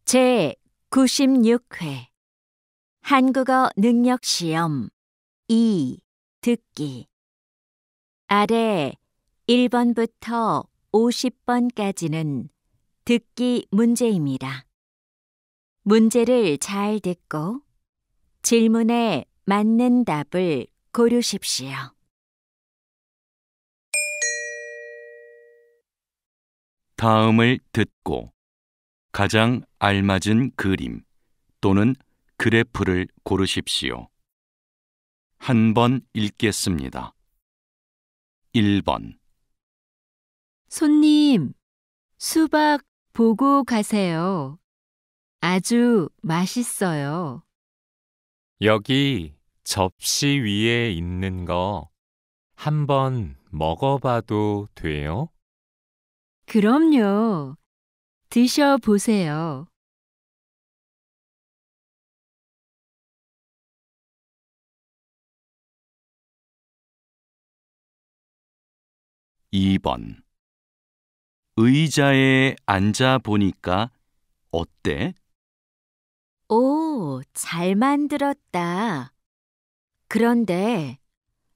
제 96회 한국어 능력시험 2 듣기 아래 1번부터 50번까지는 듣기 문제입니다. 문제를 잘 듣고 질문에 맞는 답을 고르십시오. 다음을 듣고 가장 알맞은 그림 또는 그래프를 고르십시오. 한 번 읽겠습니다. 1번 손님, 수박 보고 가세요. 아주 맛있어요. 여기 접시 위에 있는 거 한번 먹어봐도 돼요? 그럼요. 드셔보세요. 2번 의자에 앉아 보니까 어때? 오, 잘 만들었다. 그런데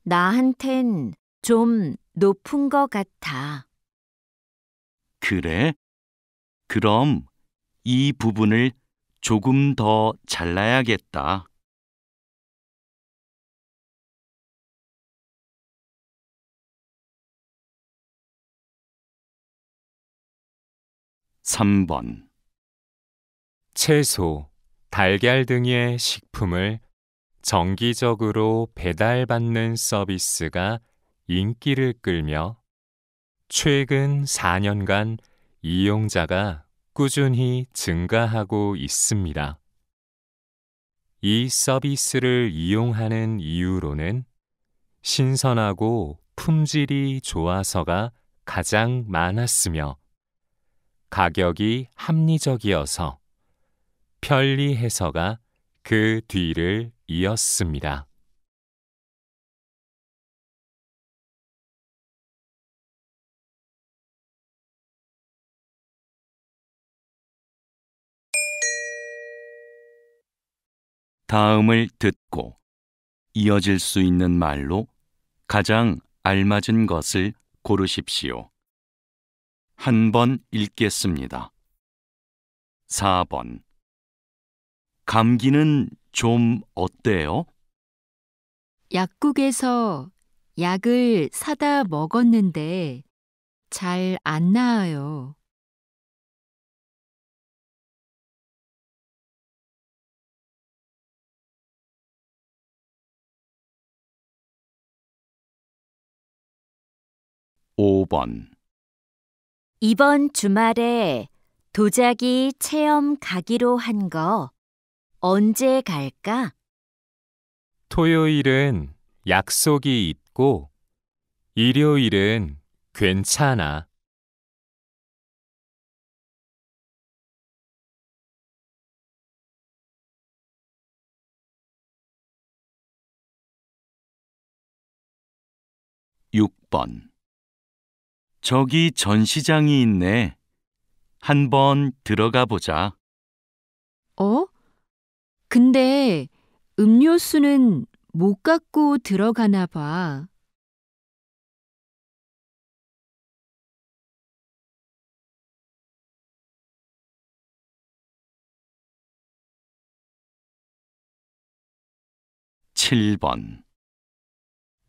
나한텐 좀 높은 것 같아. 그래? 그럼 이 부분을 조금 더 잘라야겠다. 3번 채소, 달걀 등의 식품을 정기적으로 배달받는 서비스가 인기를 끌며 최근 4년간 이용자가 꾸준히 증가하고 있습니다. 이 서비스를 이용하는 이유로는 신선하고 품질이 좋아서가 가장 많았으며 가격이 합리적이어서 편리해서가 그 뒤를 이었습니다. 다음을 듣고 이어질 수 있는 말로 가장 알맞은 것을 고르십시오. 한 번 읽겠습니다. 4번 감기는 좀 어때요? 약국에서 약을 사다 먹었는데 잘 안 나아요. 5번 이번 주말에 도자기 체험 가기로 한 거 언제 갈까? 토요일은 약속이 있고 일요일은 괜찮아. 6번 저기 전시장이 있네. 한번 들어가 보자. 어? 근데 음료수는 못 갖고 들어가나 봐. 7번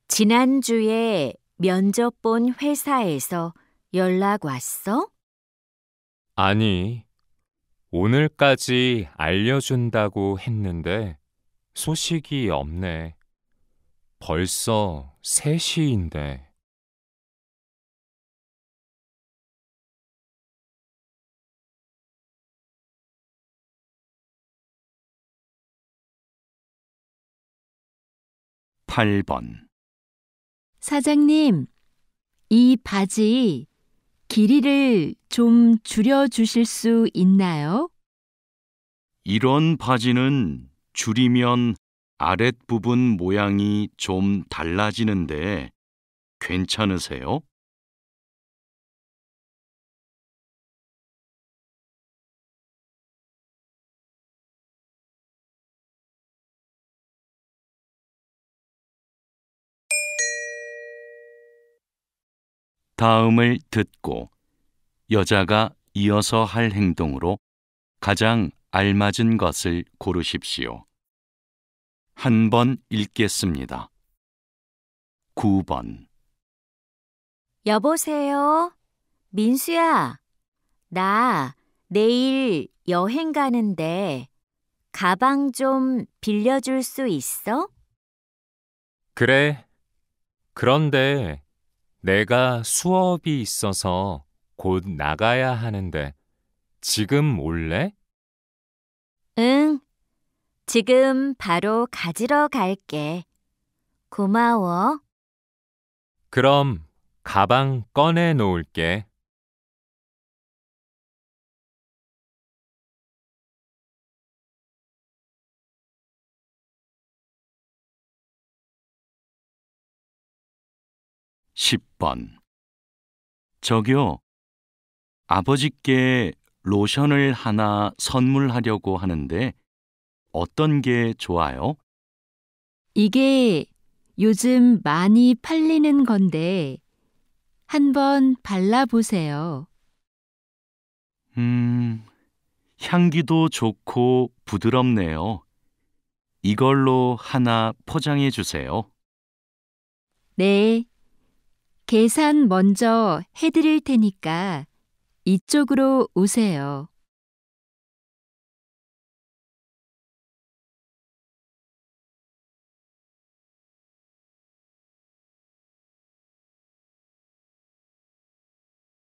지난주에 면접 본 회사에서 연락 왔어? 아니, 오늘까지 알려준다고 했는데 소식이 없네. 벌써 3시인데. 8번 사장님, 이 바지 길이를 좀 줄여주실 수 있나요? 이런 바지는 줄이면 아랫부분 모양이 좀 달라지는데 괜찮으세요? 다음을 듣고 여자가 이어서 할 행동으로 가장 알맞은 것을 고르십시오. 한 번 읽겠습니다. 9번. 여보세요? 민수야, 나 내일 여행 가는데 가방 좀 빌려줄 수 있어? 그래. 그런데 내가 수업이 있어서 곧 나가야 하는데 지금 올래? 응, 지금 바로 가지러 갈게. 고마워. 그럼 가방 꺼내 놓을게. 10번. 저기요, 아버지께 로션을 하나 선물하려고 하는데 어떤 게 좋아요? 이게 요즘 많이 팔리는 건데 한번 발라보세요. 향기도 좋고 부드럽네요. 이걸로 하나 포장해 주세요. 네, 계산 먼저 해드릴 테니까 이쪽으로 오세요.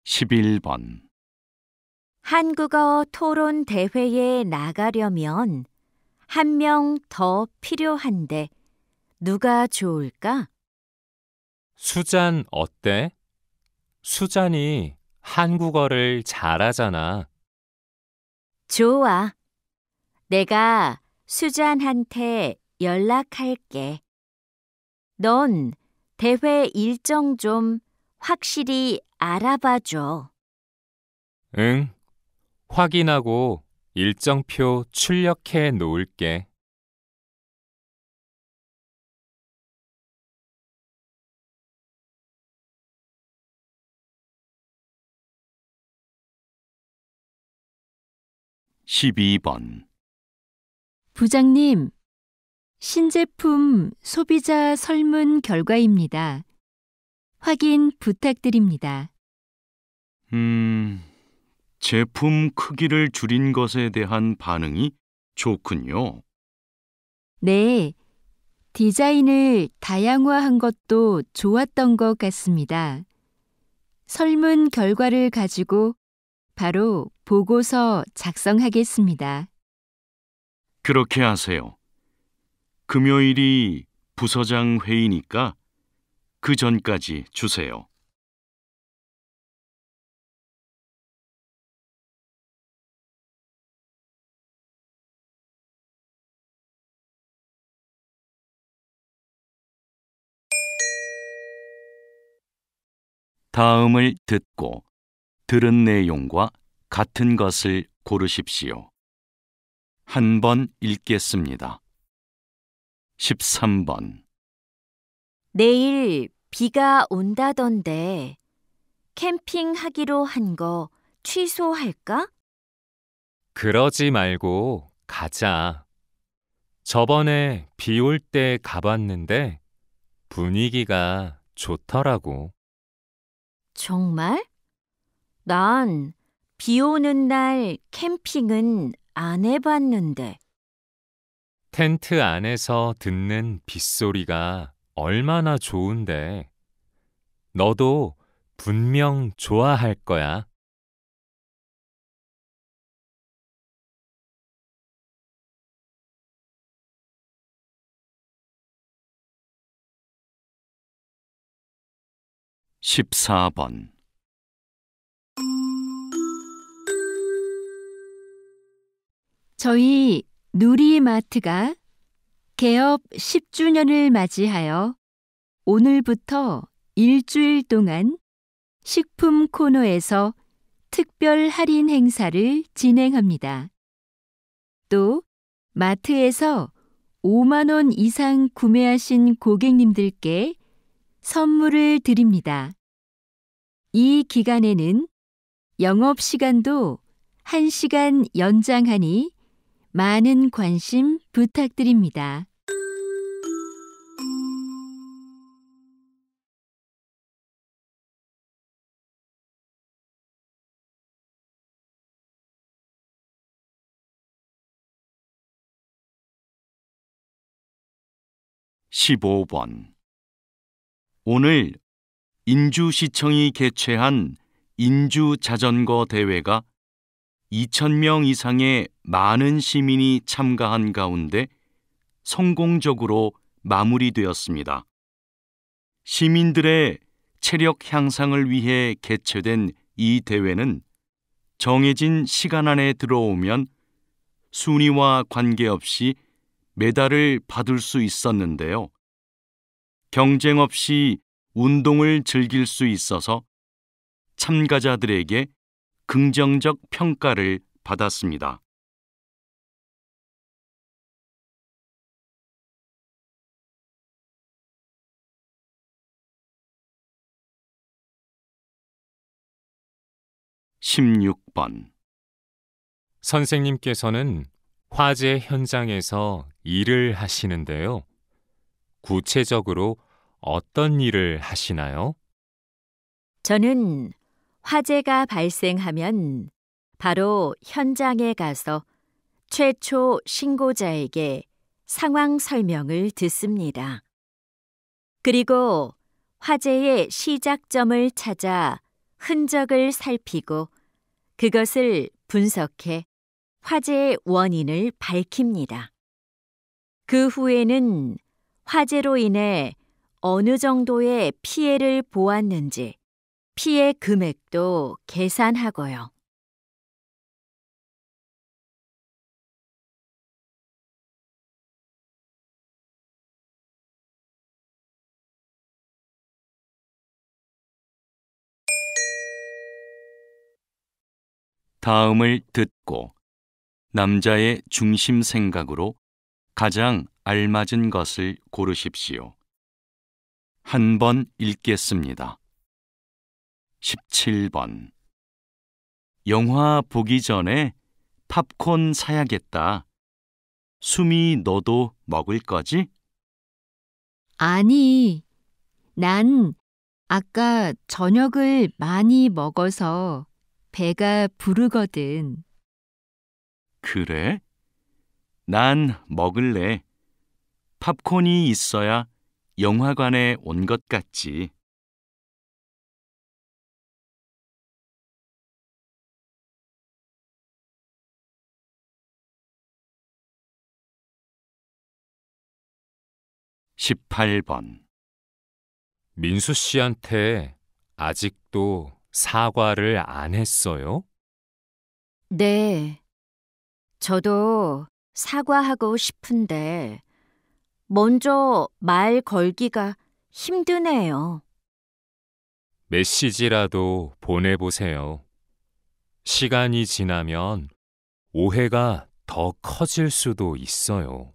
11번. 한국어 토론 대회에 나가려면 한 명 더 필요한데 누가 좋을까? 수잔 어때? 수잔이 한국어를 잘하잖아. 좋아. 내가 수잔한테 연락할게. 넌 대회 일정 좀 확실히 알아봐 줘. 응. 확인하고 일정표 출력해 놓을게. 12번. 부장님, 신제품 소비자 설문 결과입니다. 확인 부탁드립니다. 제품 크기를 줄인 것에 대한 반응이 좋군요. 네, 디자인을 다양화한 것도 좋았던 것 같습니다. 설문 결과를 가지고 바로 보고서 작성하겠습니다. 그렇게 하세요. 금요일이 부서장 회의니까 그 전까지 주세요. '다음을 듣고 들은 내용과 같은 것을 고르십시오. 한 번 읽겠습니다. 13번. 내일 비가 온다던데 캠핑하기로 한 거 취소할까? 그러지 말고 가자. 저번에 비 올 때 가봤는데 분위기가 좋더라고. 정말? 난 비 오는 날 캠핑은 안 해봤는데. 텐트 안에서 듣는 빗소리가 얼마나 좋은데. 너도 분명 좋아할 거야. 14번. 저희 누리마트가 개업 10주년을 맞이하여 오늘부터 일주일 동안 식품 코너에서 특별 할인 행사를 진행합니다. 또 마트에서 5만 원 이상 구매하신 고객님들께 선물을 드립니다. 이 기간에는 영업시간도 1시간 연장하니 많은 관심 부탁드립니다. (15번) 오늘 인주시청이 개최한 인주자전거 대회가 2,000명 이상의 많은 시민이 참가한 가운데 성공적으로 마무리되었습니다. 시민들의 체력 향상을 위해 개최된 이 대회는 정해진 시간 안에 들어오면 순위와 관계없이 메달을 받을 수 있었는데요. 경쟁 없이 운동을 즐길 수 있어서 참가자들에게 긍정적 평가를 받았습니다. (16번) 선생님께서는 화재 현장에서 일을 하시는데요. 구체적으로 어떤 일을 하시나요? 저는 화재가 발생하면 바로 현장에 가서 최초 신고자에게 상황 설명을 듣습니다. 그리고 화재의 시작점을 찾아 흔적을 살피고 그것을 분석해 화재의 원인을 밝힙니다. 그 후에는 화재로 인해 어느 정도의 피해를 보았는지 피해 금액도 계산하고요. 다음을 듣고 남자의 중심 생각으로 가장 알맞은 것을 고르십시오. 한 번 읽겠습니다. 17번 영화 보기 전에 팝콘 사야겠다. 수미 너도 먹을 거지? 아니, 난 아까 저녁을 많이 먹어서 배가 부르거든. 그래? 난 먹을래. 팝콘이 있어야 영화관에 온 것 같지. (18번) 민수 씨한테 아직도 사과를 안 했어요? 네, 저도 사과하고 싶은데 먼저 말 걸기가 힘드네요. 메시지라도 보내보세요. 시간이 지나면 오해가 더 커질 수도 있어요.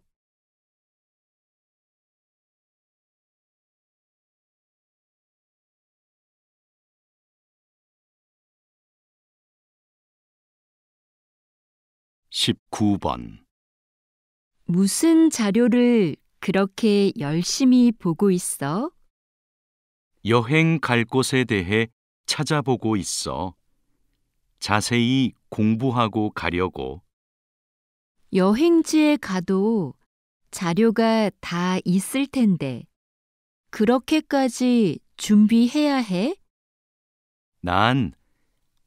(19번) 무슨 자료를 그렇게 열심히 보고 있어? 여행 갈 곳에 대해 찾아보고 있어. 자세히 공부하고 가려고. 여행지에 가도 자료가 다 있을 텐데, 그렇게까지 준비해야 해? 난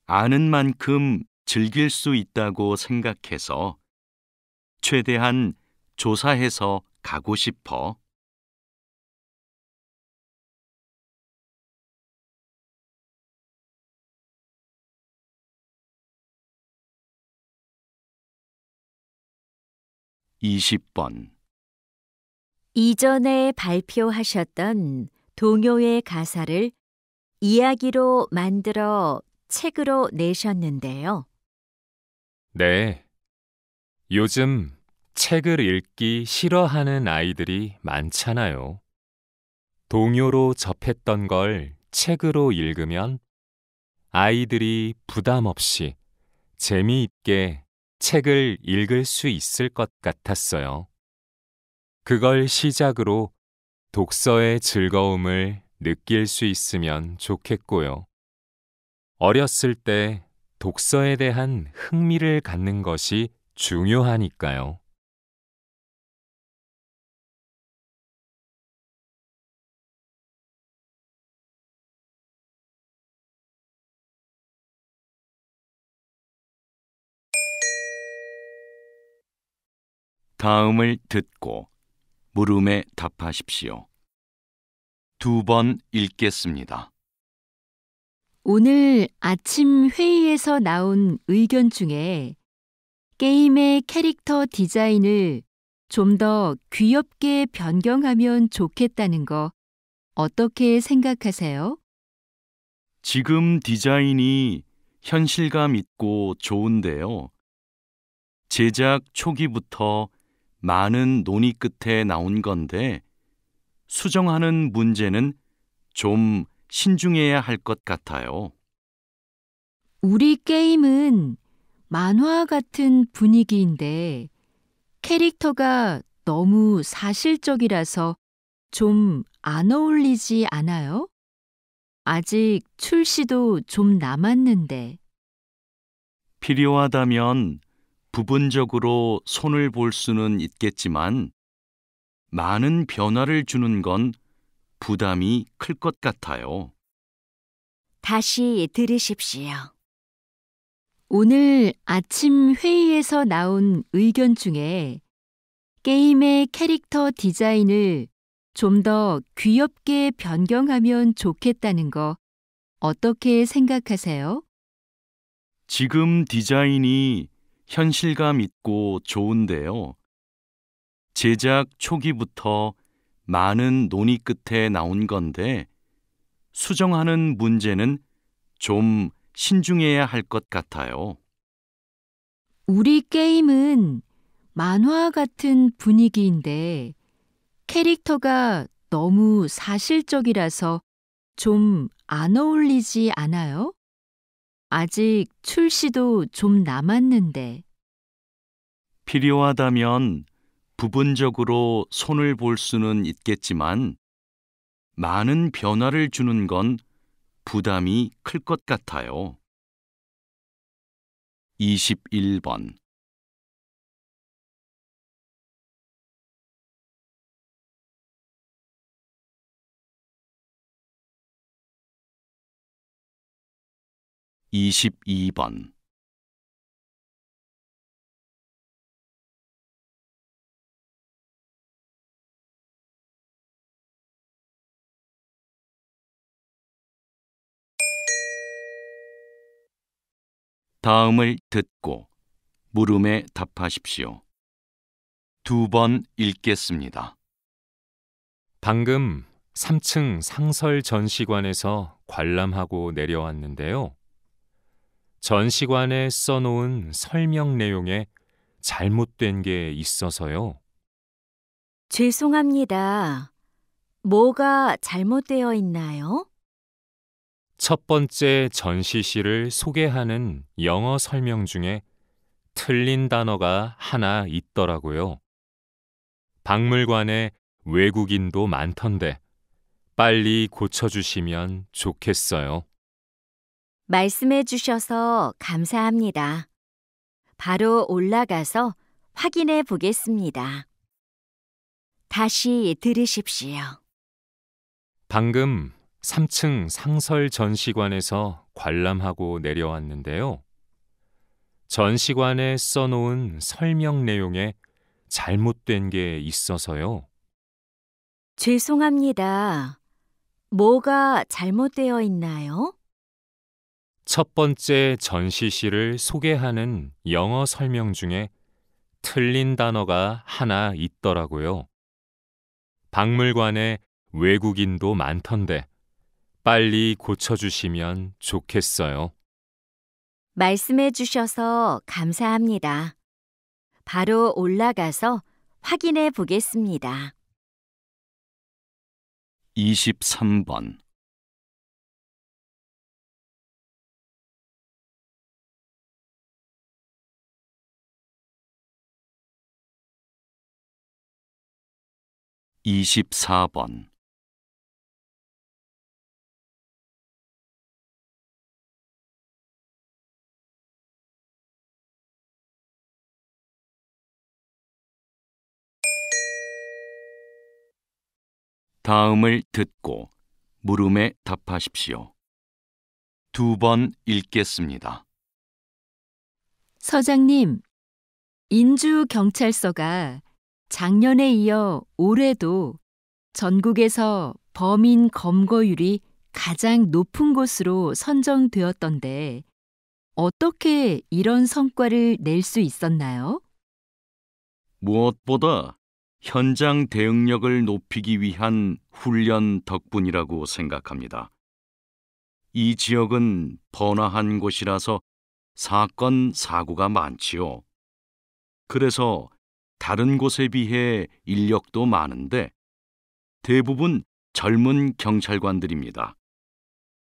아는 만큼 즐길 수 있다고 생각해서 최대한 조사해서 가고 싶어. (20번) 이전에 발표하셨던 동요의 가사를 이야기로 만들어 책으로 내셨는데요. 네. 요즘 책을 읽기 싫어하는 아이들이 많잖아요. 동요로 접했던 걸 책으로 읽으면 아이들이 부담 없이 재미있게 책을 읽을 수 있을 것 같았어요. 그걸 시작으로 독서의 즐거움을 느낄 수 있으면 좋겠고요. 어렸을 때 독서에 대한 흥미를 갖는 것이 중요하니까요. 다음을 듣고 물음에 답하십시오. 2번 읽겠습니다. 오늘 아침 회의에서 나온 의견 중에 게임의 캐릭터 디자인을 좀 더 귀엽게 변경하면 좋겠다는 거 어떻게 생각하세요? 지금 디자인이 현실감 있고 좋은데요. 제작 초기부터 많은 논의 끝에 나온 건데 수정하는 문제는 좀 신중해야 할 것 같아요. 우리 게임은 만화 같은 분위기인데 캐릭터가 너무 사실적이라서 좀 안 어울리지 않아요? 아직 출시도 좀 남았는데. 필요하다면 부분적으로 손을 볼 수는 있겠지만 많은 변화를 주는 건 부담이 클 것 같아요. 다시 들으십시오. 오늘 아침 회의에서 나온 의견 중에 게임의 캐릭터 디자인을 좀 더 귀엽게 변경하면 좋겠다는 거 어떻게 생각하세요? 지금 디자인이 현실감 있고 좋은데요. 제작 초기부터 많은 논의 끝에 나온 건데 수정하는 문제는 좀 신중해야 할 것 같아요. 우리 게임은 만화 같은 분위기인데 캐릭터가 너무 사실적이라서 좀 안 어울리지 않아요? 아직 출시도 좀 남았는데. 필요하다면 부분적으로 손을 볼 수는 있겠지만 많은 변화를 주는 건 부담이 클 것 같아요. 21번 (22번) 다음을 듣고 물음에 답하십시오. 2번 읽겠습니다. 방금 3층 상설 전시관에서 관람하고 내려왔는데요. 전시관에 써놓은 설명 내용에 잘못된 게 있어서요. 죄송합니다. 뭐가 잘못되어 있나요? 첫 번째 전시실을 소개하는 영어 설명 중에 틀린 단어가 하나 있더라고요. 박물관에 외국인도 많던데 빨리 고쳐주시면 좋겠어요. 말씀해 주셔서 감사합니다. 바로 올라가서 확인해 보겠습니다. 다시 들으십시오. 방금 3층 상설 전시관에서 관람하고 내려왔는데요. 전시관에 써놓은 설명 내용에 잘못된 게 있어서요. 죄송합니다. 뭐가 잘못되어 있나요? 첫 번째 전시실을 소개하는 영어 설명 중에 틀린 단어가 하나 있더라고요. 박물관에 외국인도 많던데 빨리 고쳐주시면 좋겠어요. 말씀해 주셔서 감사합니다. 바로 올라가서 확인해 보겠습니다. 23번 24번. 다음을 듣고 물음에 답하십시오. 2번 읽겠습니다. 서장님, 인주경찰서가 작년에 이어 올해도 전국에서 범인 검거율이 가장 높은 곳으로 선정되었던데 어떻게 이런 성과를 낼 수 있었나요? 무엇보다 현장 대응력을 높이기 위한 훈련 덕분이라고 생각합니다. 이 지역은 번화한 곳이라서 사건, 사고가 많지요. 그래서 다른 곳에 비해 인력도 많은데 대부분 젊은 경찰관들입니다.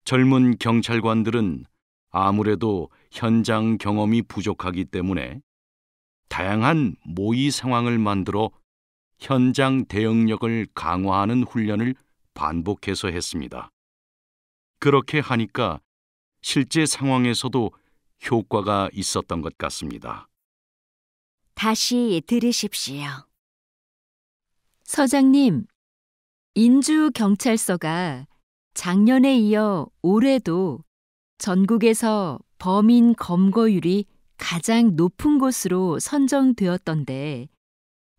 젊은 경찰관들은 아무래도 현장 경험이 부족하기 때문에 다양한 모의 상황을 만들어 현장 대응력을 강화하는 훈련을 반복해서 했습니다. 그렇게 하니까 실제 상황에서도 효과가 있었던 것 같습니다. 다시 들으십시오. 서장님, 인주경찰서가 작년에 이어 올해도 전국에서 범인 검거율이 가장 높은 곳으로 선정되었던데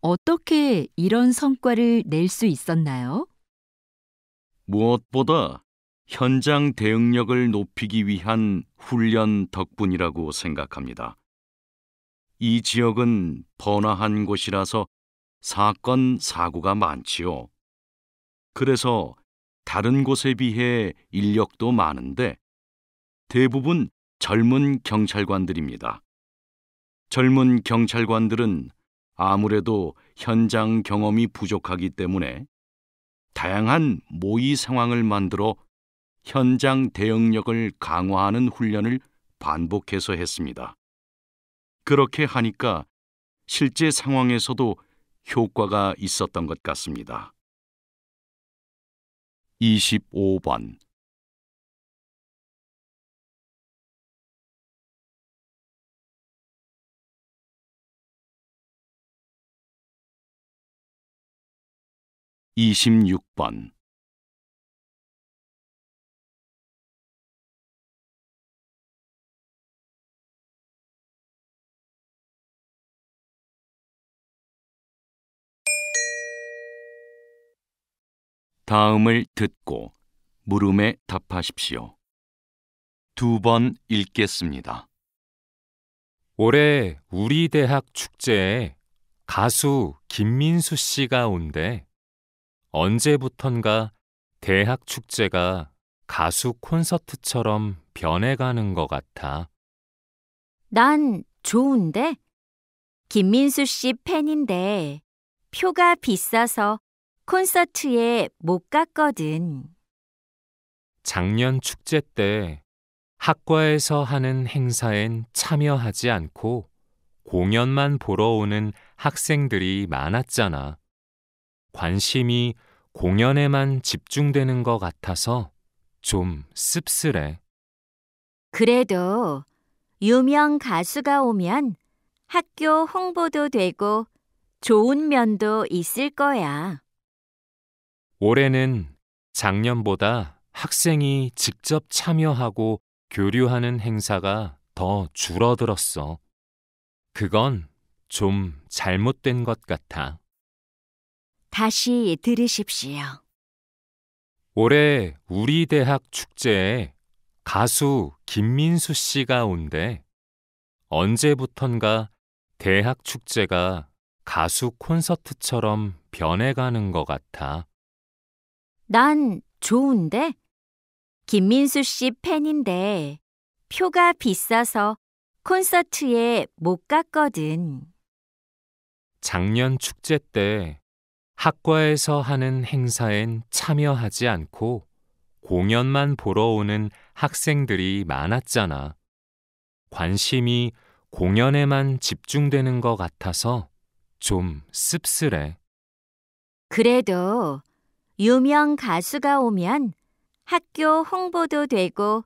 어떻게 이런 성과를 낼 수 있었나요? 무엇보다 현장 대응력을 높이기 위한 훈련 덕분이라고 생각합니다. 이 지역은 번화한 곳이라서 사건, 사고가 많지요. 그래서 다른 곳에 비해 인력도 많은데 대부분 젊은 경찰관들입니다. 젊은 경찰관들은 아무래도 현장 경험이 부족하기 때문에 다양한 모의 상황을 만들어 현장 대응력을 강화하는 훈련을 반복해서 했습니다. 그렇게 하니까 실제 상황에서도 효과가 있었던 것 같습니다. 25번. (26번) 다음을 듣고 물음에 답하십시오. 2번 읽겠습니다. 올해 우리 대학 축제에 가수 김민수 씨가 온대. 언제부턴가 대학 축제가 가수 콘서트처럼 변해가는 것 같아. 난 좋은데? 김민수 씨 팬인데 표가 비싸서 콘서트에 못 갔거든. 작년 축제 때 학과에서 하는 행사엔 참여하지 않고 공연만 보러 오는 학생들이 많았잖아. 관심이 공연에만 집중되는 것 같아서 좀 씁쓸해. 그래도 유명 가수가 오면 학교 홍보도 되고 좋은 면도 있을 거야. 올해는 작년보다 학생이 직접 참여하고 교류하는 행사가 더 줄어들었어. 그건 좀 잘못된 것 같아. 다시 들으십시오. 올해 우리 대학 축제에 가수 김민수 씨가 온대. 언제부턴가 대학 축제가 가수 콘서트처럼 변해가는 것 같아. 난 좋은데? 김민수 씨 팬인데 표가 비싸서 콘서트에 못 갔거든. 작년 축제 때 학과에서 하는 행사엔 참여하지 않고 공연만 보러 오는 학생들이 많았잖아. 관심이 공연에만 집중되는 것 같아서 좀 씁쓸해. 그래도 유명 가수가 오면 학교 홍보도 되고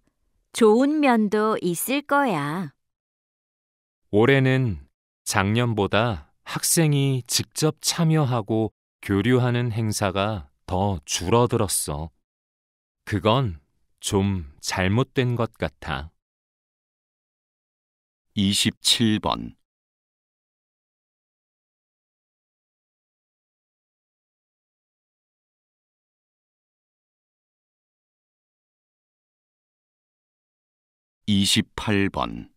좋은 면도 있을 거야. 올해는 작년보다 학생이 직접 참여하고 교류하는 행사가 더 줄어들었어. 그건 좀 잘못된 것 같아. 27번 28번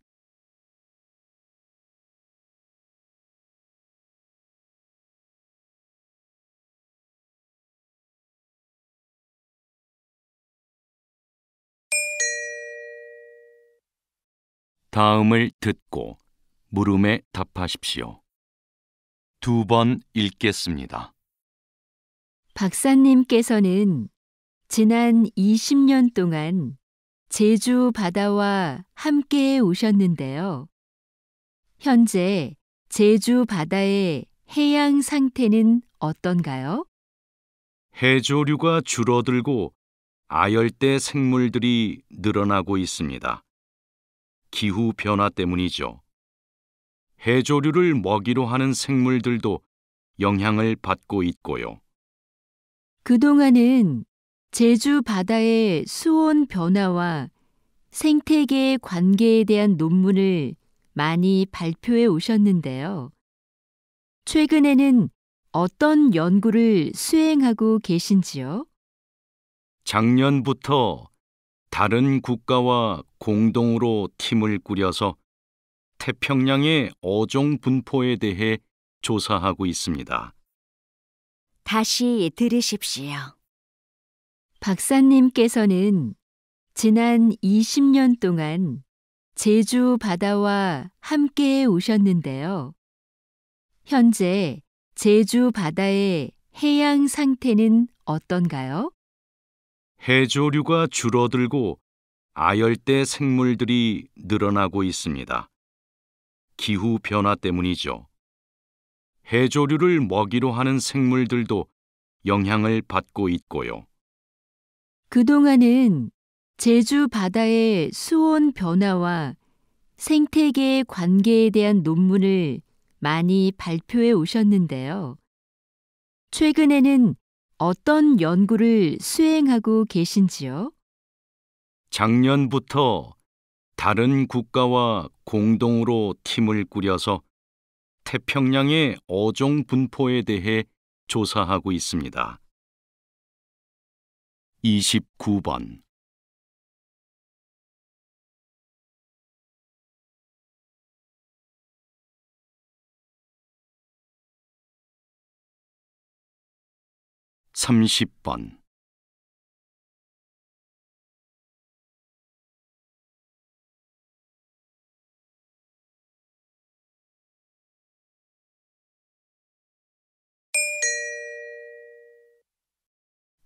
'다음을 듣고 물음에 답하십시오. 2번 읽겠습니다. 박사님께서는 지난 20년 동안 제주 바다와 함께 오셨는데요. 현재 제주 바다의 해양 상태는 어떤가요? 해조류가 줄어들고 아열대 생물들이 늘어나고 있습니다. 기후 변화 때문이죠. 해조류를 먹이로 하는 생물들도 영향을 받고 있고요. 그동안은 제주 바다의 수온 변화와 생태계 관계에 대한 논문을 많이 발표해 오셨는데요. 최근에는 어떤 연구를 수행하고 계신지요? 작년부터 다른 국가와 공동으로 팀을 꾸려서 태평양의 어종 분포에 대해 조사하고 있습니다. 다시 들으십시오. 박사님께서는 지난 20년 동안 제주 바다와 함께 오셨는데요. 현재 제주 바다의 해양 상태는 어떤가요? 해조류가 줄어들고 아열대 생물들이 늘어나고 있습니다. 기후 변화 때문이죠. 해조류를 먹이로 하는 생물들도 영향을 받고 있고요. 그동안은 제주 바다의 수온 변화와 생태계 관계에 대한 논문을 많이 발표해 오셨는데요. 최근에는 어떤 연구를 수행하고 계신지요? 작년부터 다른 국가와 공동으로 팀을 꾸려서 태평양의 어종 분포에 대해 조사하고 있습니다. 29번 30번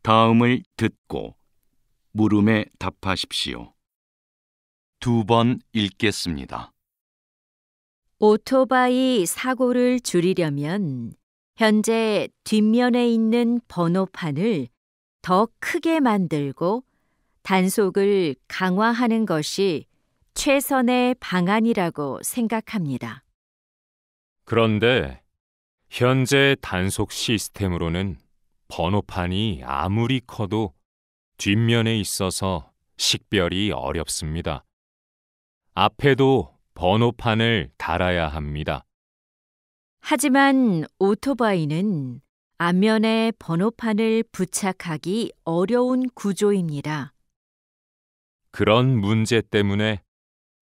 '다음을 듣고 물음에 답하십시오. 2번 읽겠습니다. 오토바이 사고를 줄이려면 현재 뒷면에 있는 번호판을 더 크게 만들고 단속을 강화하는 것이 최선의 방안이라고 생각합니다. 그런데 현재 단속 시스템으로는 번호판이 아무리 커도 뒷면에 있어서 식별이 어렵습니다. 앞에도 번호판을 달아야 합니다. 하지만 오토바이는 앞면에 번호판을 부착하기 어려운 구조입니다. 그런 문제 때문에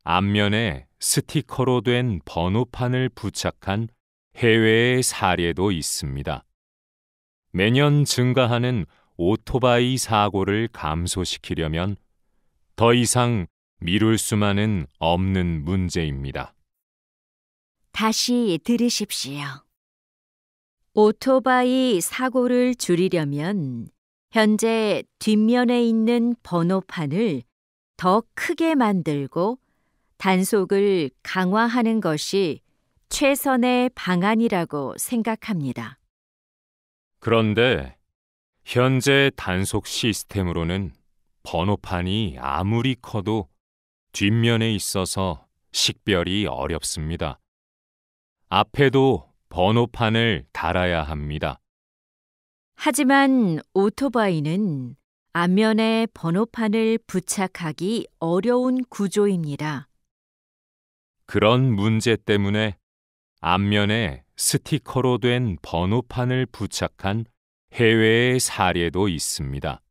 앞면에 스티커로 된 번호판을 부착한 해외의 사례도 있습니다. 매년 증가하는 오토바이 사고를 감소시키려면 더 이상 미룰 수만은 없는 문제입니다. 다시 들으십시오. 오토바이 사고를 줄이려면 현재 뒷면에 있는 번호판을 더 크게 만들고 단속을 강화하는 것이 최선의 방안이라고 생각합니다. 그런데 현재 단속 시스템으로는 번호판이 아무리 커도 뒷면에 있어서 식별이 어렵습니다. 앞에도 번호판을 달아야 합니다. 하지만 오토바이는 앞면에 번호판을 부착하기 어려운 구조입니다. 그런 문제 때문에 앞면에 스티커로 된 번호판을 부착한 해외의 사례도 있습니다.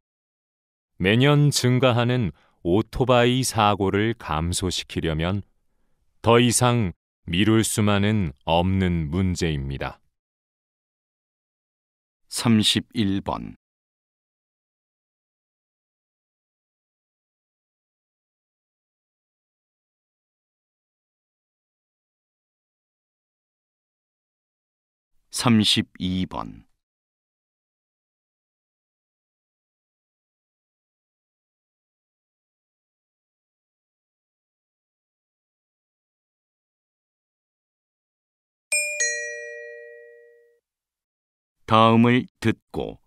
매년 증가하는 오토바이 사고를 감소시키려면 더 이상 미룰 수만은 없는 문제입니다. 31번 32번 다음을 듣고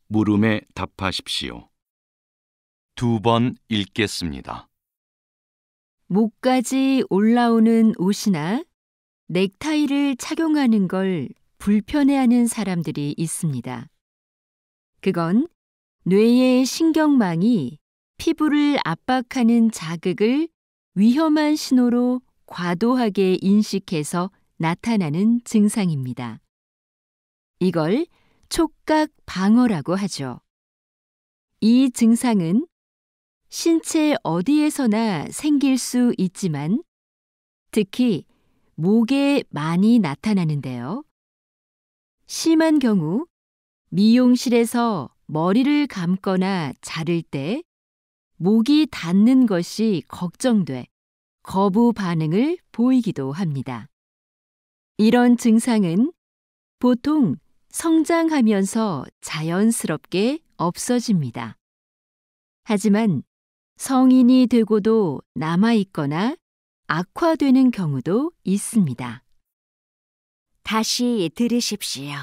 물음에 답하십시오. 2번 읽겠습니다. 목까지 올라오는 옷이나 넥타이를 착용하는 걸 불편해하는 사람들이 있습니다. 그건 뇌의 신경망이 피부를 압박하는 자극을 위험한 신호로 과도하게 인식해서 나타나는 증상입니다. 이걸 촉각 방어라고 하죠. 이 증상은 신체 어디에서나 생길 수 있지만 특히 목에 많이 나타나는데요. 심한 경우 미용실에서 머리를 감거나 자를 때 목이 닿는 것이 걱정돼 거부 반응을 보이기도 합니다. 이런 증상은 보통 성장하면서 자연스럽게 없어집니다. 하지만 성인이 되고도 남아있거나 악화되는 경우도 있습니다. 다시 들으십시오.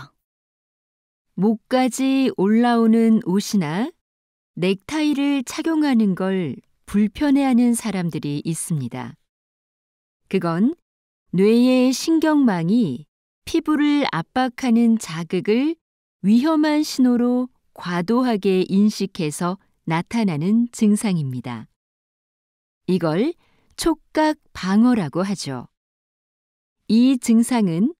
목까지 올라오는 옷이나 넥타이를 착용하는 걸 불편해하는 사람들이 있습니다. 그건 뇌의 신경망이 피부를 압박하는 자극을 위험한 신호로 과도하게 인식해서 나타나는 증상입니다. 이걸 촉각 방어라고 하죠. 이 증상은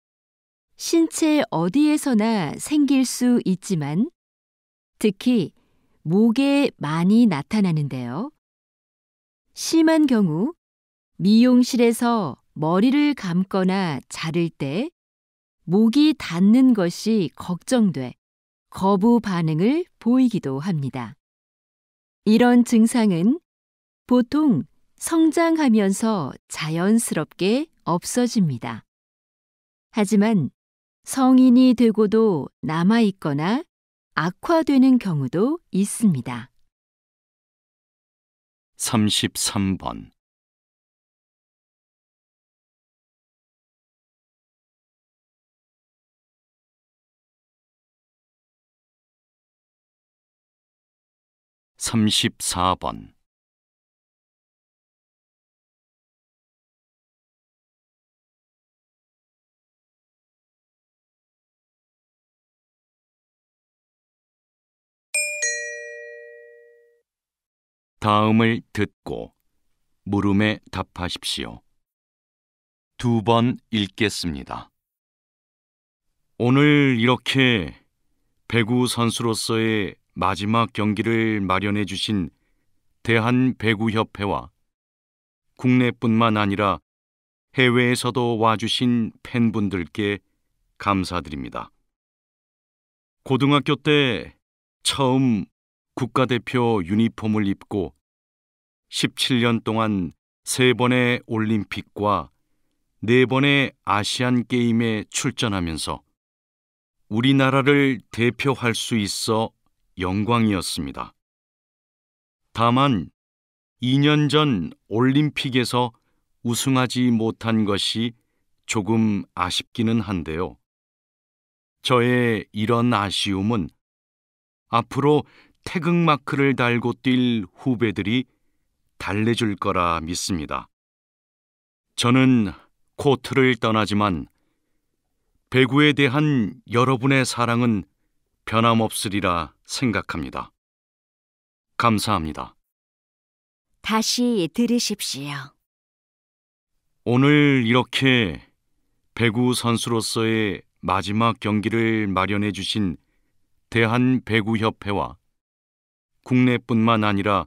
신체 어디에서나 생길 수 있지만 특히 목에 많이 나타나는데요. 심한 경우 미용실에서 머리를 감거나 자를 때 목이 닿는 것이 걱정돼 거부 반응을 보이기도 합니다. 이런 증상은 보통 성장하면서 자연스럽게 없어집니다. 하지만 성인이 되고도 남아있거나 악화되는 경우도 있습니다. 33번 34번 다음을 듣고 물음에 답하십시오. 2번 읽겠습니다. 오늘 이렇게 배구 선수로서의 마지막 경기를 마련해 주신 대한배구협회와 국내뿐만 아니라 해외에서도 와주신 팬분들께 감사드립니다. 고등학교 때 처음 국가대표 유니폼을 입고 17년 동안 3번의 올림픽과 4번의 아시안 게임에 출전하면서 우리나라를 대표할 수 있어 영광이었습니다. 다만 2년 전 올림픽에서 우승하지 못한 것이 조금 아쉽기는 한데요. 저의 이런 아쉬움은 앞으로 태극마크를 달고 뛸 후배들이 달래줄 거라 믿습니다. 저는 코트를 떠나지만 배구에 대한 여러분의 사랑은 변함없으리라 생각합니다. 감사합니다. 다시 들으십시오. 오늘 이렇게 배구 선수로서의 마지막 경기를 마련해 주신 대한배구협회와 국내뿐만 아니라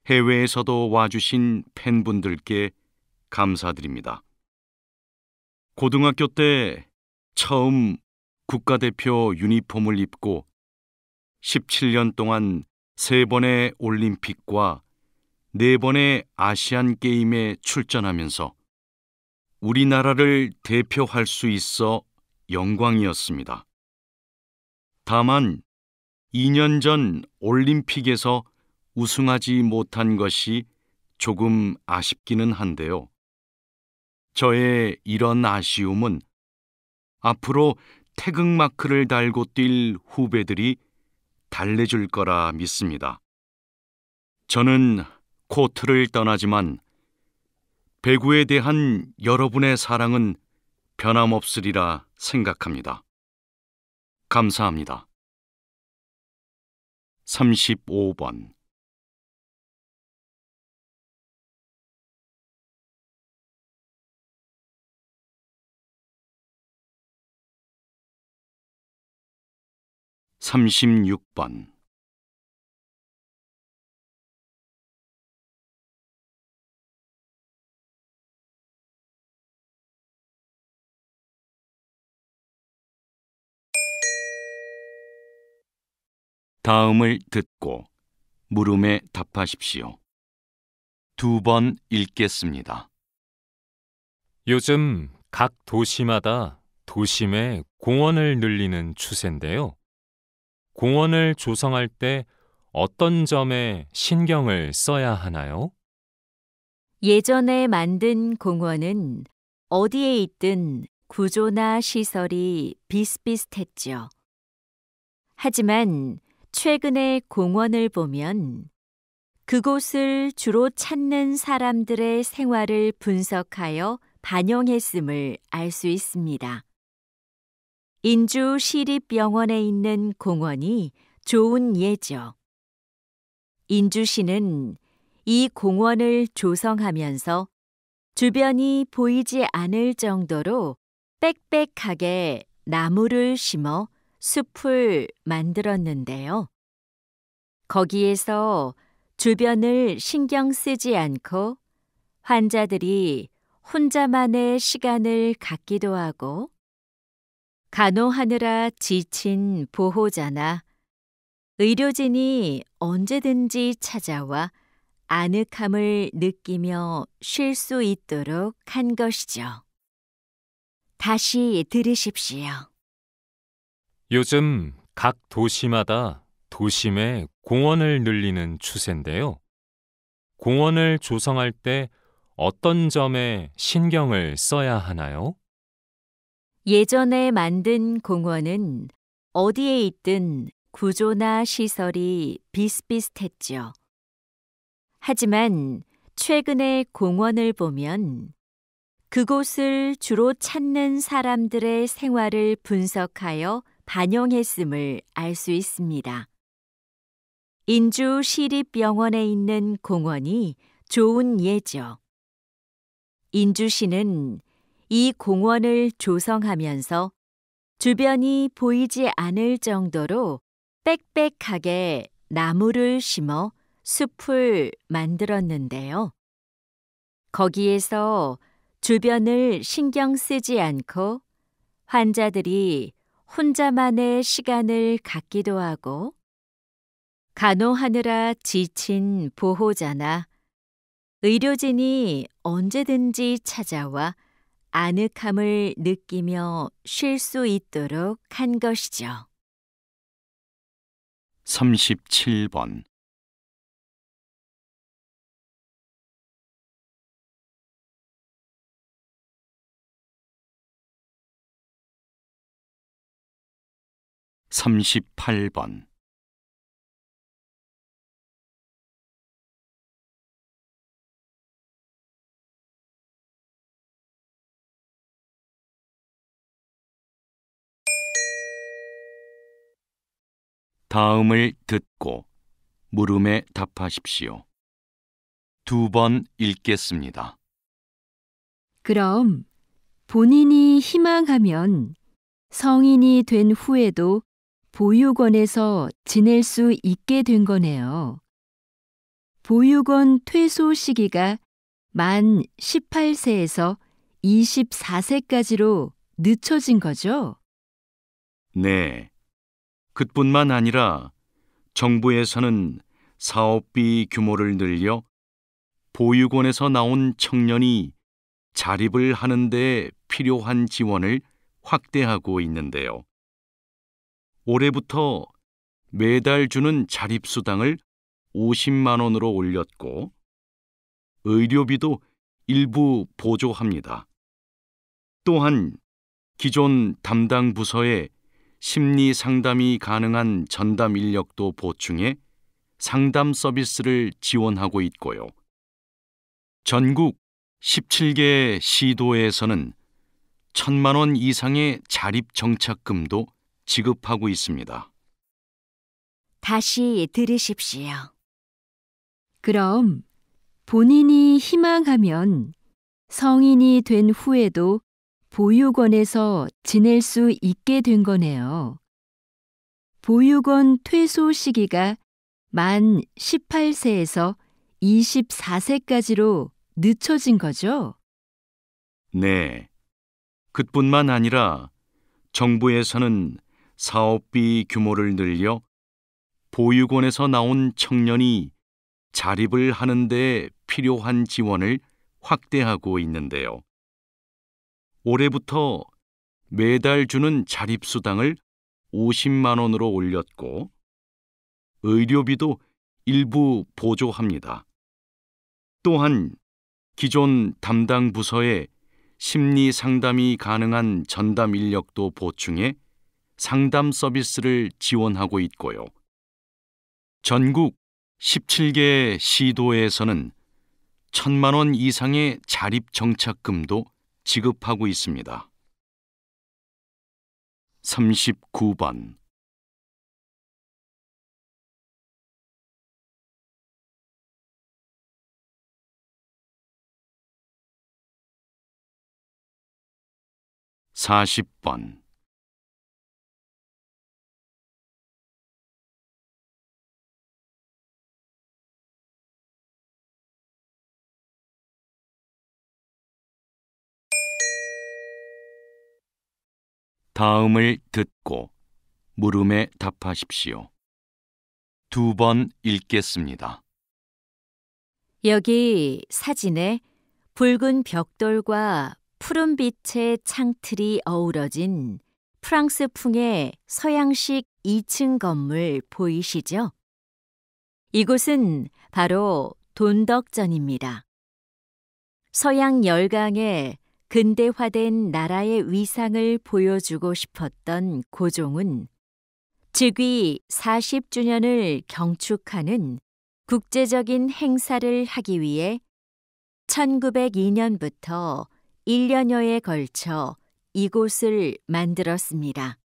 해외에서도 와주신 팬분들께 감사드립니다. 고등학교 때 처음 국가대표 유니폼을 입고 17년 동안 3번의 올림픽과 4번의 아시안 게임에 출전하면서 우리나라를 대표할 수 있어 영광이었습니다. 다만 2년 전 올림픽에서 우승하지 못한 것이 조금 아쉽기는 한데요. 저의 이런 아쉬움은 앞으로 태극마크를 달고 뛸 후배들이 달래줄 거라 믿습니다. 저는 코트를 떠나지만 배구에 대한 여러분의 사랑은 변함없으리라 생각합니다. 감사합니다. 35번 36번 다음을 듣고 물음에 답하십시오. 2번 읽겠습니다. 요즘 각 도시마다 도심의 공원을 늘리는 추세인데요. 공원을 조성할 때 어떤 점에 신경을 써야 하나요? 예전에 만든 공원은 어디에 있든 구조나 시설이 비슷비슷했죠. 하지만 최근의 공원을 보면 그곳을 주로 찾는 사람들의 생활을 분석하여 반영했음을 알 수 있습니다. 인주 시립병원에 있는 공원이 좋은 예죠. 인주시는 이 공원을 조성하면서 주변이 보이지 않을 정도로 빽빽하게 나무를 심어 숲을 만들었는데요. 거기에서 주변을 신경 쓰지 않고 환자들이 혼자만의 시간을 갖기도 하고 간호하느라 지친 보호자나 의료진이 언제든지 찾아와 아늑함을 느끼며 쉴 수 있도록 한 것이죠. 다시 들으십시오. 요즘 각 도시마다 도심의 공원을 늘리는 추세인데요. 공원을 조성할 때 어떤 점에 신경을 써야 하나요? 예전에 만든 공원은 어디에 있든 구조나 시설이 비슷비슷했죠. 하지만 최근의 공원을 보면 그곳을 주로 찾는 사람들의 생활을 분석하여 반영했음을 알 수 있습니다. 인주 시립병원에 있는 공원이 좋은 예죠. 인주시는 이 공원을 조성하면서 주변이 보이지 않을 정도로 빽빽하게 나무를 심어 숲을 만들었는데요. 거기에서 주변을 신경 쓰지 않고 환자들이 혼자만의 시간을 갖기도 하고 간호하느라 지친 보호자나 의료진이 언제든지 찾아와 아늑함을 느끼며 쉴 수 있도록 한 것이죠. 37번 38번. 다음을 듣고 물음에 답하십시오. 2번 읽겠습니다. 그럼 본인이 희망하면 성인이 된 후에도 보육원에서 지낼 수 있게 된 거네요. 보육원 퇴소 시기가 만 18세에서 24세까지로 늦춰진 거죠? 네. 그뿐만 아니라 정부에서는 사업비 규모를 늘려 보육원에서 나온 청년이 자립을 하는 데 필요한 지원을 확대하고 있는데요. 올해부터 매달 주는 자립수당을 50만 원으로 올렸고 의료비도 일부 보조합니다. 또한 기존 담당 부서에 심리 상담이 가능한 전담 인력도 보충해 상담 서비스를 지원하고 있고요. 전국 17개 시도에서는 1,000만 원 이상의 자립 정착금도 지급하고 있습니다. 다시 들으십시오. 그럼 본인이 희망하면 성인이 된 후에도 보육원에서 지낼 수 있게 된 거네요. 보육원 퇴소 시기가 만 18세에서 24세까지로 늦춰진 거죠? 네. 그뿐만 아니라 정부에서는 사업비 규모를 늘려 보육원에서 나온 청년이 자립을 하는 데 필요한 지원을 확대하고 있는데요. 올해부터 매달 주는 자립수당을 50만 원으로 올렸고 의료비도 일부 보조합니다. 또한 기존 담당 부서에 심리 상담이 가능한 전담 인력도 보충해 상담 서비스를 지원하고 있고요. 전국 17개 시도에서는 1,000만 원 이상의 자립 정착금도 지급하고 있습니다. 39번. (40번) 다음을 듣고 물음에 답하십시오. 2번 읽겠습니다. 여기 사진에 붉은 벽돌과 푸른빛의 창틀이 어우러진 프랑스풍의 서양식 2층 건물 보이시죠? 이곳은 바로 돈덕전입니다. 서양 열강의 근대화된 나라의 위상을 보여주고 싶었던 고종은 즉위 40주년을 경축하는 국제적인 행사를 하기 위해 1902년부터 1년여에 걸쳐 이곳을 만들었습니다.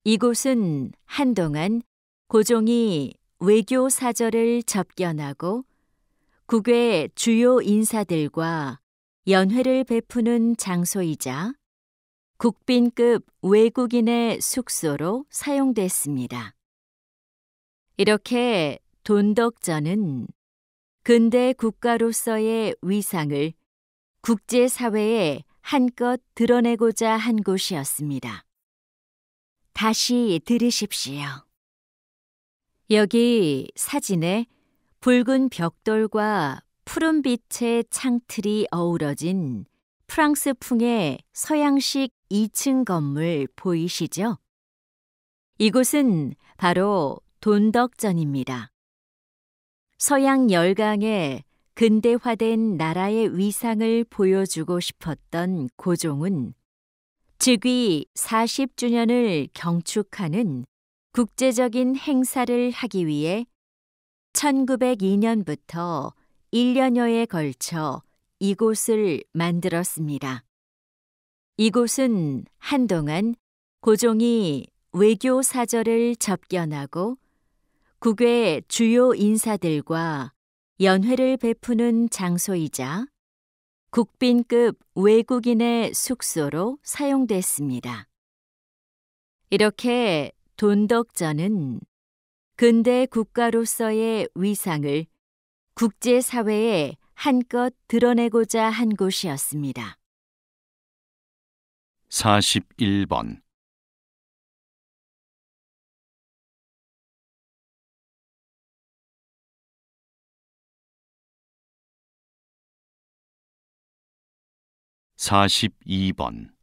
이곳은 한동안 고종이 외교 사절을 접견하고 국외 주요 인사들과 연회를 베푸는 장소이자 국빈급 외국인의 숙소로 사용됐습니다. 이렇게 돈덕전은 근대 국가로서의 위상을 국제사회에 한껏 드러내고자 한 곳이었습니다. 다시 들으십시오. 여기 사진에 붉은 벽돌과 푸른빛의 창틀이 어우러진 프랑스풍의 서양식 2층 건물 보이시죠? 이곳은 바로 돈덕전입니다. 서양 열강의 근대화된 나라의 위상을 보여주고 싶었던 고종은 즉위 40주년을 경축하는 국제적인 행사를 하기 위해 1902년부터 1년여에 걸쳐 이곳을 만들었습니다. 이곳은 한동안 고종이 외교 사절을 접견하고 국외 주요 인사들과 연회를 베푸는 장소이자 국빈급 외국인의 숙소로 사용됐습니다. 이렇게 돈덕전은 근대 국가로서의 위상을 국제사회에 한껏 드러내고자 한 곳이었습니다. 41번 42번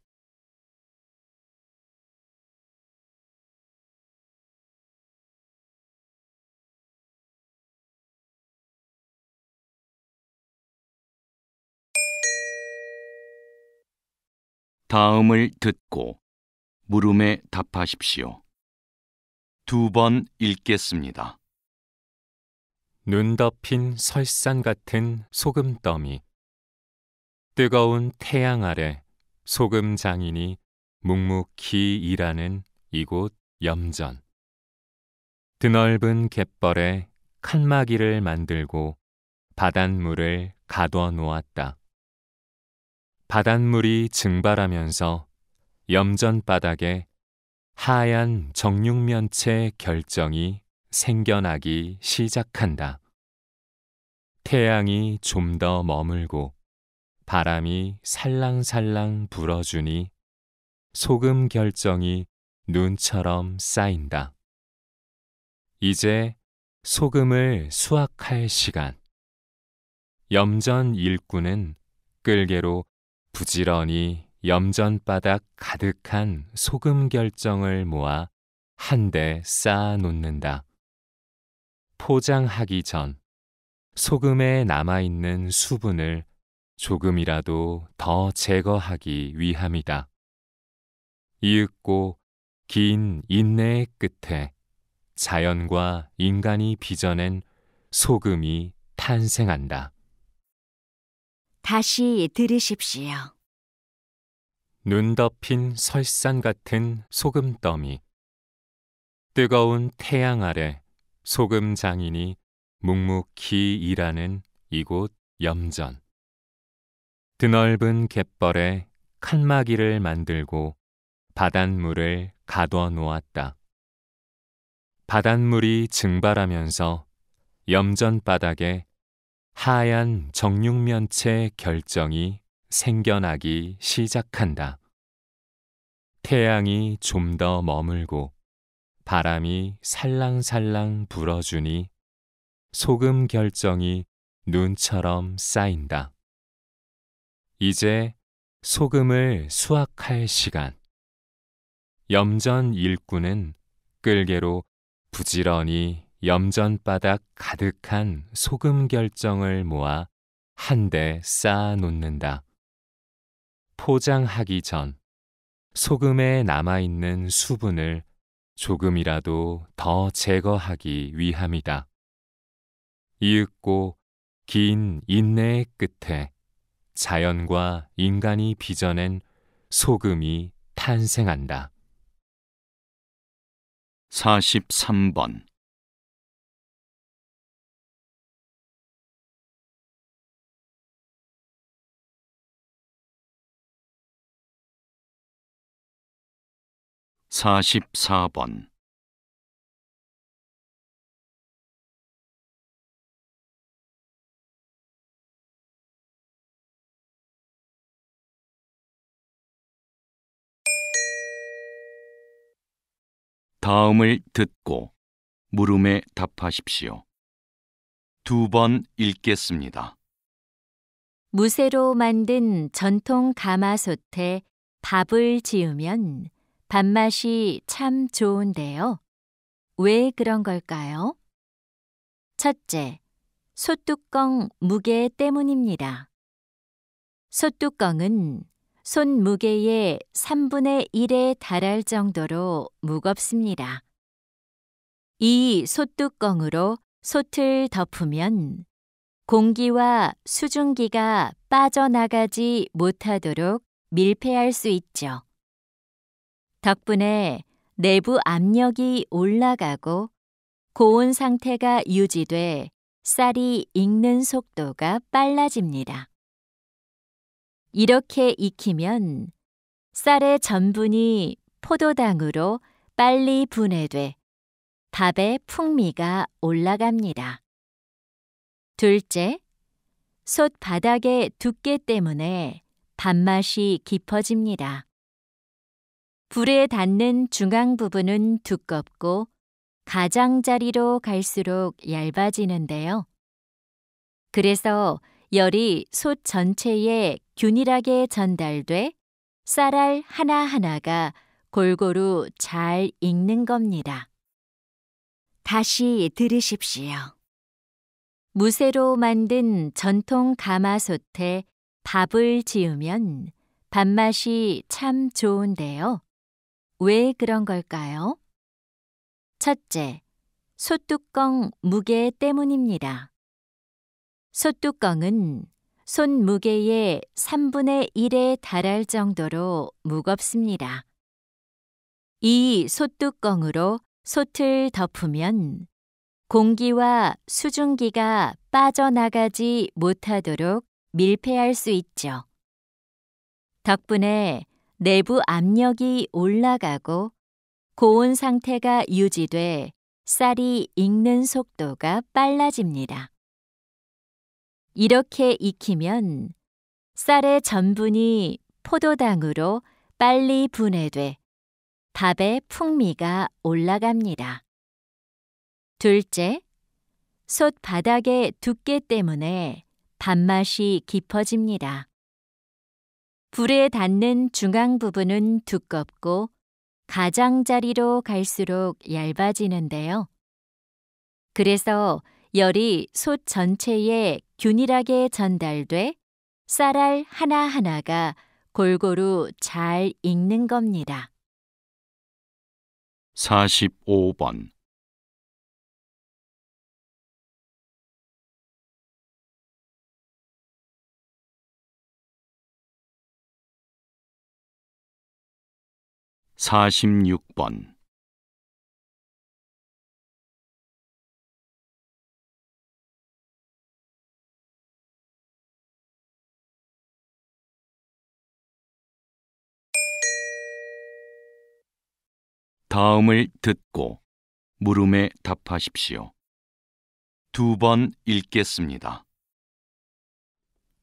다음을 듣고 물음에 답하십시오. 2번 읽겠습니다. 눈 덮인 설산 같은 소금더미. 뜨거운 태양 아래 소금 장인이 묵묵히 일하는 이곳 염전. 드넓은 갯벌에 칸막이를 만들고 바닷물을 가둬 놓았다. 바닷물이 증발하면서 염전 바닥에 하얀 정육면체 결정이 생겨나기 시작한다. 태양이 좀 더 머물고 바람이 살랑살랑 불어주니 소금 결정이 눈처럼 쌓인다. 이제 소금을 수확할 시간. 염전 일꾼은 끌개로 부지런히 염전바닥 가득한 소금 결정을 모아 한데 쌓아 놓는다. 포장하기 전 소금에 남아있는 수분을 조금이라도 더 제거하기 위함이다. 이윽고 긴 인내의 끝에 자연과 인간이 빚어낸 소금이 탄생한다. 다시 들으십시오. 눈 덮인 설산 같은 소금더미. 뜨거운 태양 아래 소금 장인이 묵묵히 일하는 이곳 염전. 드넓은 갯벌에 칸막이를 만들고 바닷물을 가둬 놓았다. 바닷물이 증발하면서 염전 바닥에 하얀 정육면체 결정이 생겨나기 시작한다. 태양이 좀 더 머물고 바람이 살랑살랑 불어주니 소금 결정이 눈처럼 쌓인다. 이제 소금을 수확할 시간. 염전 일꾼은 끌개로 부지런히 염전바닥 가득한 소금 결정을 모아 한데 쌓아 놓는다. 포장하기 전 소금에 남아있는 수분을 조금이라도 더 제거하기 위함이다. 이윽고 긴 인내의 끝에 자연과 인간이 빚어낸 소금이 탄생한다. 43번 44번 다음을 듣고 물음에 답하십시오. 2번 읽겠습니다. 무쇠로 만든 전통 가마솥에 밥을 지으면 밥맛이 참 좋은데요. 왜 그런 걸까요? 첫째, 솥뚜껑 무게 때문입니다. 솥뚜껑은 손 무게의 3분의 1에 달할 정도로 무겁습니다. 이 솥뚜껑으로 솥을 덮으면 공기와 수증기가 빠져나가지 못하도록 밀폐할 수 있죠. 덕분에 내부 압력이 올라가고 고온 상태가 유지돼 쌀이 익는 속도가 빨라집니다. 이렇게 익히면 쌀의 전분이 포도당으로 빨리 분해돼 밥의 풍미가 올라갑니다. 둘째, 솥 바닥의 두께 때문에 밥맛이 깊어집니다. 불에 닿는 중앙 부분은 두껍고 가장자리로 갈수록 얇아지는데요. 그래서 열이 솥 전체에 균일하게 전달돼 쌀알 하나하나가 골고루 잘 익는 겁니다. 다시 들으십시오. 무쇠로 만든 전통 가마솥에 밥을 지으면 밥맛이 참 좋은데요. 왜 그런 걸까요? 첫째, 솥뚜껑 무게 때문입니다. 솥뚜껑은 손 무게의 3분의 1에 달할 정도로 무겁습니다. 이 솥뚜껑으로 솥을 덮으면 공기와 수증기가 빠져나가지 못하도록 밀폐할 수 있죠. 덕분에 내부 압력이 올라가고 고온 상태가 유지돼 쌀이 익는 속도가 빨라집니다. 이렇게 익히면 쌀의 전분이 포도당으로 빨리 분해돼 밥의 풍미가 올라갑니다. 둘째, 솥 바닥의 두께 때문에 밥맛이 깊어집니다. 불에 닿는 중앙 부분은 두껍고 가장자리로 갈수록 얇아지는데요. 그래서 열이 솥 전체에 균일하게 전달돼 쌀알 하나하나가 골고루 잘 익는 겁니다. 45번. (46번) 다음을 듣고 물음에 답하십시오. 2번 읽겠습니다.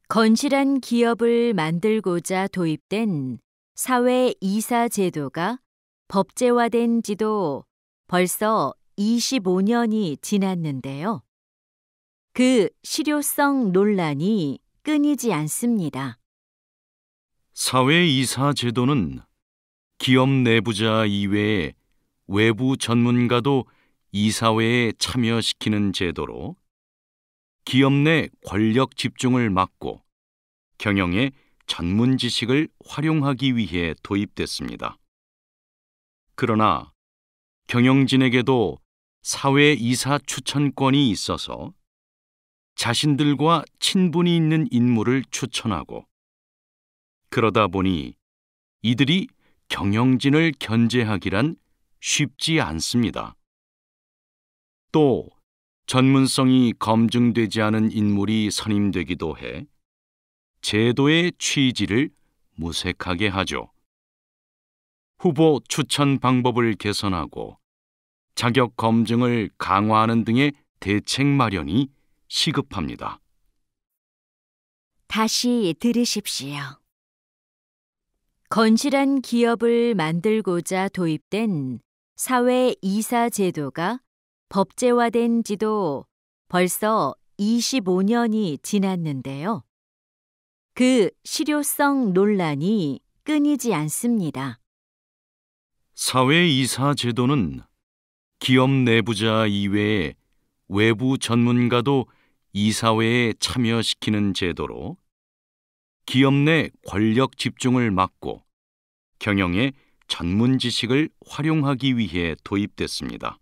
건실한 기업을 만들고자 도입된 사회 이사 제도가 법제화된 지도 벌써 25년이 지났는데요. 그 실효성 논란이 끊이지 않습니다. 사회이사 제도는 기업 내부자 이외에 외부 전문가도 이사회에 참여시키는 제도로 기업 내 권력 집중을 막고 경영의 전문 지식을 활용하기 위해 도입됐습니다. 그러나 경영진에게도 사회이사 추천권이 있어서 자신들과 친분이 있는 인물을 추천하고 그러다 보니 이들이 경영진을 견제하기란 쉽지 않습니다. 또 전문성이 검증되지 않은 인물이 선임되기도 해 제도의 취지를 무색하게 하죠. 후보 추천 방법을 개선하고 자격 검증을 강화하는 등의 대책 마련이 시급합니다. 다시 들으십시오. 건실한 기업을 만들고자 도입된 사회 이사 제도가 법제화된 지도 벌써 25년이 지났는데요. 그 실효성 논란이 끊이지 않습니다. 사회이사 제도는 기업 내부자 이외에 외부 전문가도 이사회에 참여시키는 제도로 기업 내 권력 집중을 막고 경영의 전문 지식을 활용하기 위해 도입됐습니다.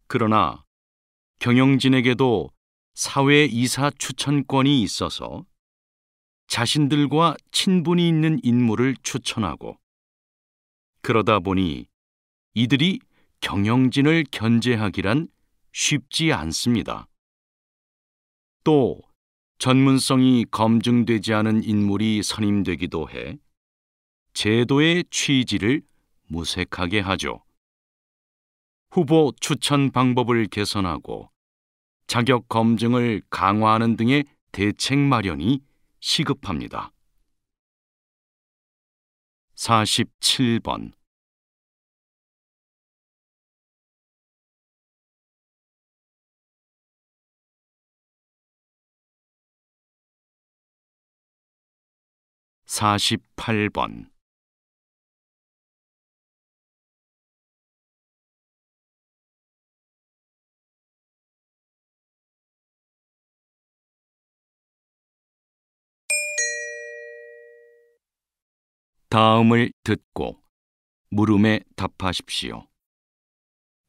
그러나 경영진에게도 사회이사 추천권이 있어서 자신들과 친분이 있는 인물을 추천하고, 그러다 보니 이들이 경영진을 견제하기란 쉽지 않습니다. 또 전문성이 검증되지 않은 인물이 선임되기도 해 제도의 취지를 무색하게 하죠. 후보 추천 방법을 개선하고 자격 검증을 강화하는 등의 대책 마련이 시급합니다. 47번 48번 '다음을 듣고 물음에 답하십시오.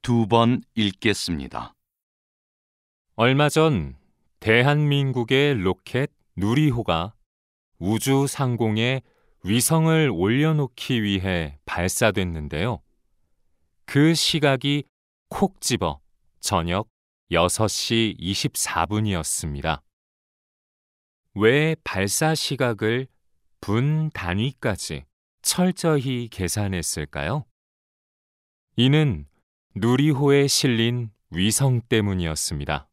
2번 읽겠습니다. 얼마 전 대한민국의 로켓 누리호가 우주 상공에 위성을 올려놓기 위해 발사됐는데요. 그 시각이 콕 집어 저녁 6시 24분이었습니다. 왜 발사 시각을 분 단위까지 철저히 계산했을까요? 이는 누리호에 실린 위성 때문이었습니다.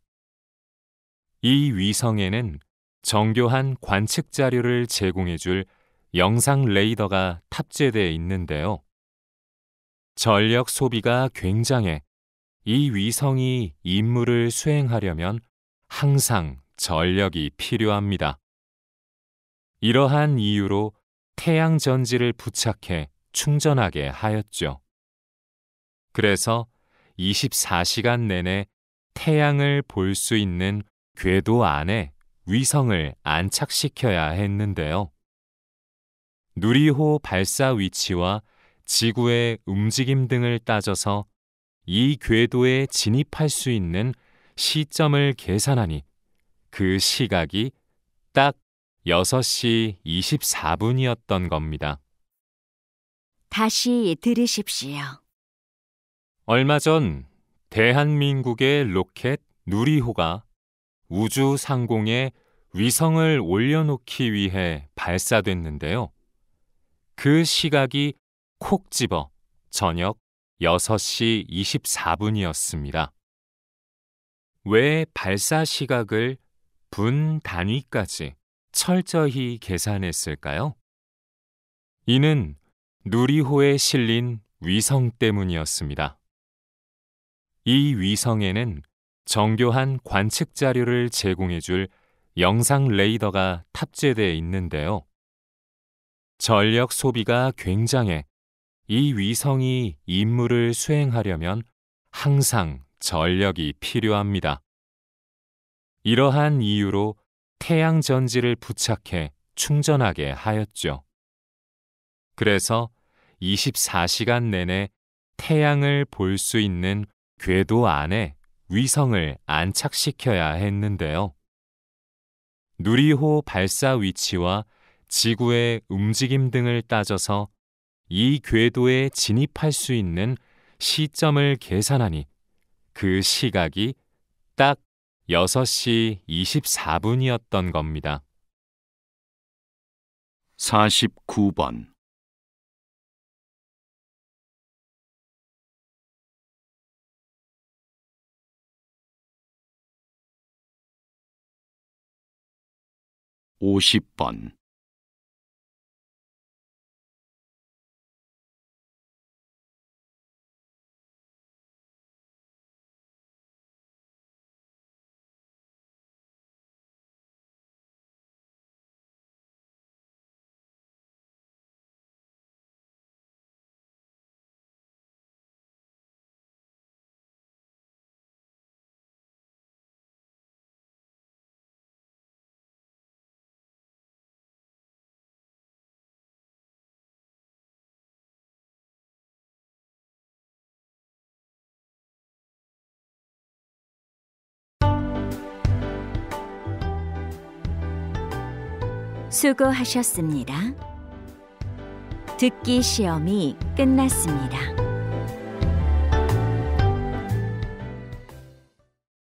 이 위성에는 정교한 관측 자료를 제공해줄 영상 레이더가 탑재되어 있는데요. 전력 소비가 굉장해 이 위성이 임무를 수행하려면 항상 전력이 필요합니다. 이러한 이유로 태양 전지를 부착해 충전하게 하였죠. 그래서 24시간 내내 태양을 볼 수 있는 궤도 안에 위성을 안착시켜야 했는데요. 누리호 발사 위치와 지구의 움직임 등을 따져서 이 궤도에 진입할 수 있는 시점을 계산하니 그 시각이 딱 6시 24분이었던 겁니다. 다시 들으십시오. 얼마 전 대한민국의 로켓 누리호가 우주 상공에 위성을 올려놓기 위해 발사됐는데요. 그 시각이 콕 집어 저녁 6시 24분이었습니다. 왜 발사 시각을 분 단위까지 철저히 계산했을까요? 이는 누리호에 실린 위성 때문이었습니다. 이 위성에는 정교한 관측 자료를 제공해줄 영상 레이더가 탑재되어 있는데요. 전력 소비가 굉장해 이 위성이 임무를 수행하려면 항상 전력이 필요합니다. 이러한 이유로 태양 전지를 부착해 충전하게 하였죠. 그래서 24시간 내내 태양을 볼 수 있는 궤도 안에 위성을 안착시켜야 했는데요. 누리호 발사 위치와 지구의 움직임 등을 따져서 이 궤도에 진입할 수 있는 시점을 계산하니 그 시각이 딱 6시 24분이었던 겁니다. 49번 50번 수고하셨습니다. 듣기 시험이 끝났습니다.